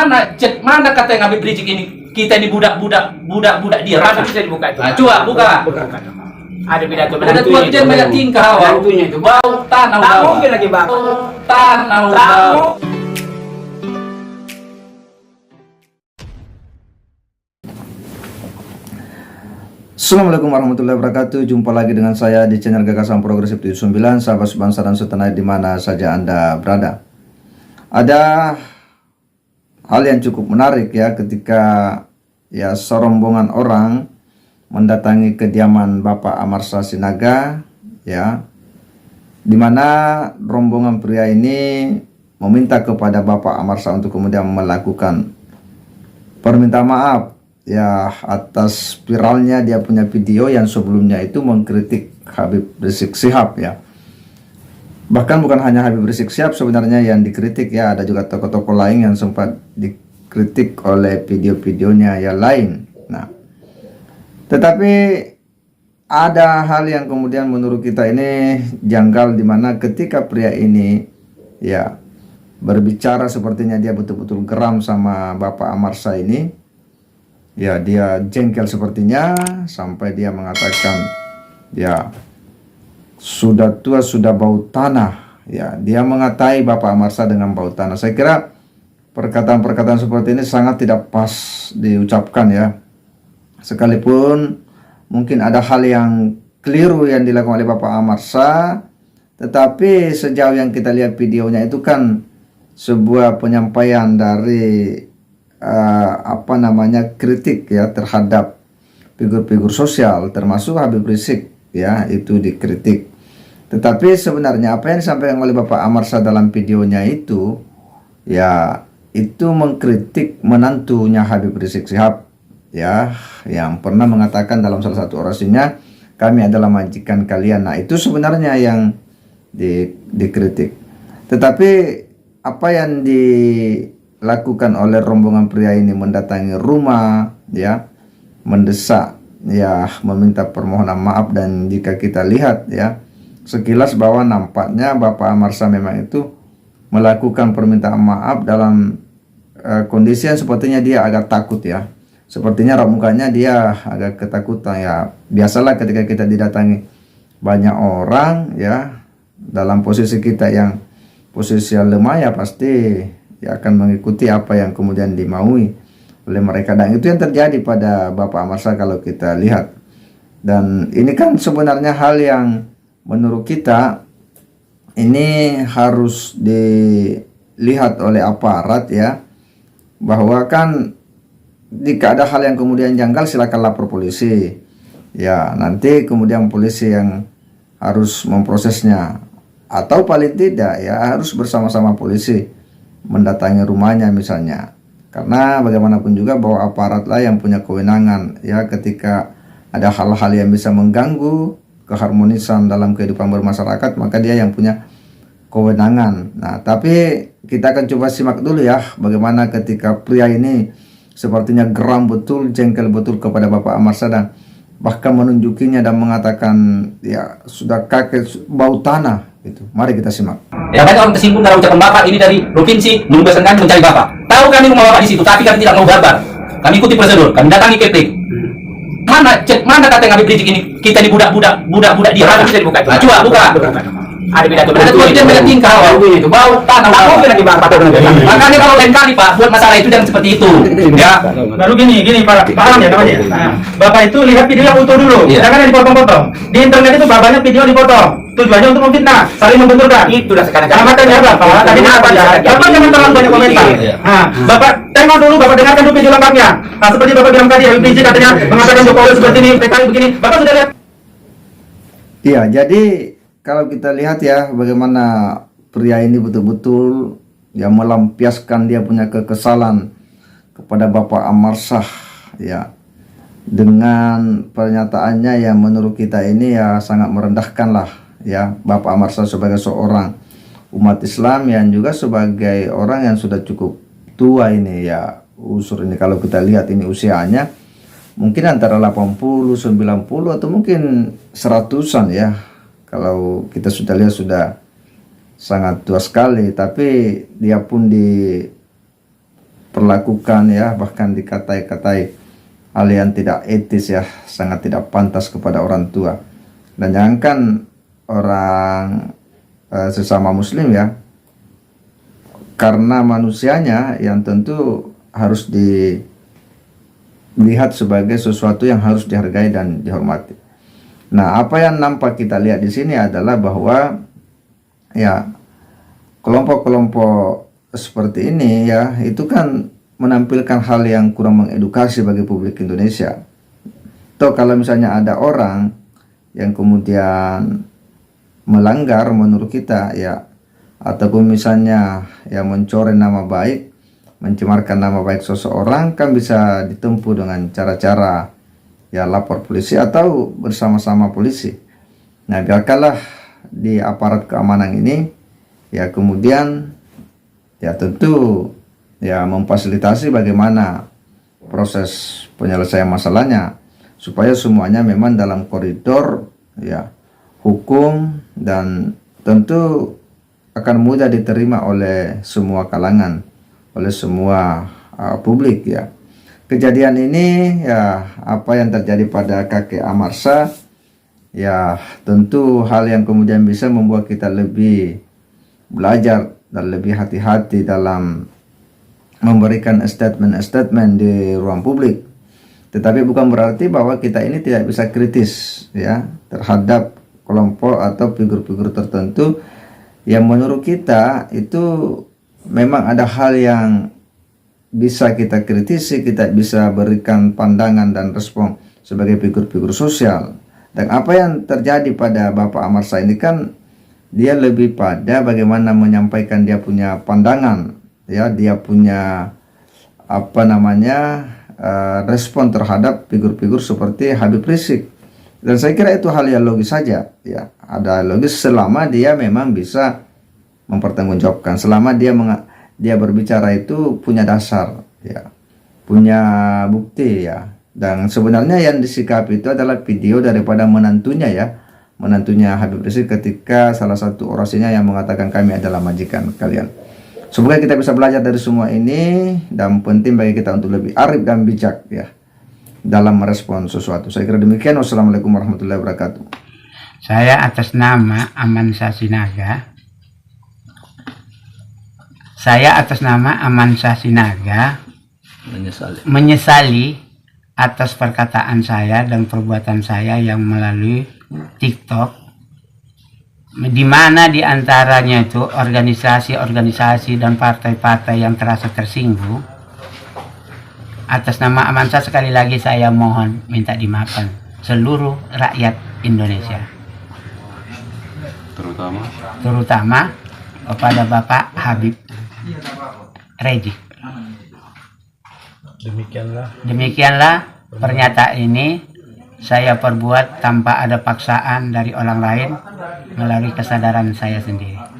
Mana kata yang Habib Rizik ini? Kita ini budak dia. Rasa bisa dibuka itu. Nah, coba buka. Ada pidato Ada tuan jen banyak tingkah awal. Tentunya itu Bau tanah. tak mungkin lagi bang. Tanah. Assalamualaikum warahmatullahi wabarakatuh. Jumpa lagi dengan saya di channel Gagasan Progresif 79, sahabat sebangsa dan setanah di mana saja Anda berada. Ada hal yang cukup menarik ya ketika serombongan orang mendatangi kediaman Bapak Amarsa Sinaga ya, di mana rombongan pria ini meminta kepada Bapak Amarsa untuk kemudian melakukan permintaan maaf ya atas viralnya dia punya video yang sebelumnya itu mengkritik Habib Rizik Syihab ya. Bahkan bukan hanya Habib Rizik Syihab sebenarnya yang dikritik ya, ada juga tokoh-tokoh lain yang sempat dikritik oleh video-videonya yang lain. Nah, tetapi ada hal yang kemudian menurut kita ini janggal, di mana ketika pria ini ya berbicara sepertinya dia betul-betul geram sama Bapak Amarsa ini. Ya, dia jengkel sepertinya sampai dia mengatakan ya sudah tua sudah bau tanah. Ya, dia mengatai Bapak Amarsa dengan bau tanah. Saya kira perkataan-perkataan seperti ini sangat tidak pas diucapkan ya. Sekalipun mungkin ada hal yang keliru yang dilakukan oleh Bapak Amarsa, tetapi sejauh yang kita lihat videonya itu kan sebuah penyampaian dari kritik ya terhadap figur-figur sosial, termasuk Habib Rizik ya, itu dikritik. Tetapi sebenarnya apa yang disampaikan oleh Bapak Amarsa dalam videonya itu ya, itu mengkritik menantunya Habib Rizik Syihab ya, yang pernah mengatakan dalam salah satu orasinya, kami adalah majikan kalian. Nah, itu sebenarnya yang dikritik. Tetapi apa yang dilakukan oleh rombongan pria ini mendatangi rumah ya, mendesak ya, meminta permohonan maaf, dan jika kita lihat ya sekilas bahwa nampaknya Bapak Amarsa memang itu melakukan permintaan maaf dalam kondisi yang sepertinya dia agak takut ya. Sepertinya raut mukanya dia agak ketakutan ya. Biasalah ketika kita didatangi banyak orang ya, dalam posisi kita yang posisi yang lemah ya, pasti ya akan mengikuti apa yang kemudian dimaui oleh mereka, dan itu yang terjadi pada Bapak Amarsa kalau kita lihat. Dan ini kan sebenarnya hal yang menurut kita ini harus dilihat oleh aparat ya, bahwa kan jika ada hal yang kemudian janggal silakan lapor polisi ya, nanti kemudian polisi yang harus memprosesnya, atau paling tidak ya harus bersama-sama polisi mendatangi rumahnya misalnya, karena bagaimanapun juga bahwa aparat lah yang punya kewenangan ya ketika ada hal-hal yang bisa mengganggu keharmonisan dalam kehidupan bermasyarakat, maka dia yang punya kewenangan. Nah, tapi kita akan coba simak dulu ya bagaimana ketika pria ini sepertinya geram betul, jengkel betul kepada Bapak Amarsa, dan bahkan menunjukinya dan mengatakan ya sudah kakek bau tanah itu. Mari kita simak. Ya, banyak orang tersinggung karena ucapan Bapak ini dari provinsi menugaskan kami mencari Bapak. Tahu kami rumah Bapak di situ, tapi kami tidak mau barbar. Kami ikuti prosedur, kami datangi Kepling. Mana kata yang Habib Rizik ini? Kita ini budak dia. Rasa bisa dibuka itu. Nah, coba buka. Ada pidato. Ada tuan jen banyak tingkah awal. Tentunya itu Bau tanah. tak mungkin lagi bang. Makanya kalau lain kali Pak buat masalah itu jangan seperti itu ya. Lalu gini Pak, paham ya namanya? Nah, Bapak itu lihat video yang utuh dulu, Iya. jangan dipotong-potong. Di internet itu banyak video dipotong, tujuannya untuk memfitnah, saling membenturkan. Itu dah sekarang. Alamatnya ya Bapak, tadi apa ya? Bapak jangan terlalu banyak komentar. Iya. Nah, Bapak tengok dulu, Bapak dengarkan dulu video lengkapnya. Nah, seperti Bapak bilang tadi, Habib Rizik katanya mengatakan Jokowi seperti ini, PKI begini. Bapak sudah lihat? Iya, jadi kalau kita lihat ya bagaimana pria ini betul-betul yang melampiaskan dia punya kekesalan kepada Bapak Amarsa ya, dengan pernyataannya yang menurut kita ini ya sangat merendahkan lah ya Bapak Amarsa sebagai seorang umat Islam yang juga sebagai orang yang sudah cukup tua ini ya, usur ini kalau kita lihat ini usianya mungkin antara 80, 90 atau mungkin 100-an ya. Kalau kita sudah lihat sudah sangat tua sekali, tapi dia pun diperlakukan ya, bahkan dikatai-katai hal yang tidak etis ya, sangat tidak pantas kepada orang tua. Dan jangankan orang sesama muslim ya, karena manusianya yang tentu harus dilihat sebagai sesuatu yang harus dihargai dan dihormati. Nah, apa yang nampak kita lihat di sini adalah bahwa ya kelompok-kelompok seperti ini ya, itu kan menampilkan hal yang kurang mengedukasi bagi publik Indonesia. Atau kalau misalnya ada orang yang kemudian melanggar menurut kita ya, ataupun misalnya ya mencoreng nama baik, mencemarkan nama baik seseorang, kan bisa ditempuh dengan cara-cara ya lapor polisi atau bersama-sama polisi. Nah, biarkanlah di aparat keamanan ini ya kemudian ya tentu ya memfasilitasi bagaimana proses penyelesaian masalahnya, supaya semuanya memang dalam koridor ya hukum dan tentu akan mudah diterima oleh semua kalangan, oleh semua publik ya. Kejadian ini ya, apa yang terjadi pada kakek Amarsa ya, tentu hal yang kemudian bisa membuat kita lebih belajar dan lebih hati-hati dalam memberikan statement-statement di ruang publik. Tetapi bukan berarti bahwa kita ini tidak bisa kritis ya terhadap kelompok atau figur-figur tertentu yang menurut kita itu memang ada hal yang bisa kita kritisi, kita bisa berikan pandangan dan respon sebagai figur-figur sosial. Dan apa yang terjadi pada Bapak Amarsa ini kan dia lebih pada bagaimana menyampaikan dia punya pandangan ya, dia punya apa namanya respon terhadap figur-figur seperti Habib Rizik. Dan saya kira itu hal yang logis saja ya, ada logis selama dia memang bisa mempertanggungjawabkan, selama dia berbicara itu punya dasar ya, punya bukti ya. Dan sebenarnya yang disikapi itu adalah video daripada menantunya ya, menantunya Habib Rizik ketika salah satu orasinya yang mengatakan kami adalah majikan kalian. Semoga kita bisa belajar dari semua ini, dan penting bagi kita untuk lebih arif dan bijak ya dalam merespon sesuatu. Saya kira demikian. Wassalamualaikum warahmatullahi wabarakatuh. Saya atas nama Amansyah Sinaga. Saya atas nama Amansyah Sinaga menyesali atas perkataan saya dan perbuatan saya yang melalui TikTok, di mana diantaranya itu organisasi-organisasi dan partai-partai yang terasa tersinggung. Atas nama Amansyah sekali lagi saya mohon minta dimaafkan seluruh rakyat Indonesia, terutama kepada Bapak Habib Rizik. Demikianlah pernyataan ini saya perbuat tanpa ada paksaan dari orang lain, melalui kesadaran saya sendiri.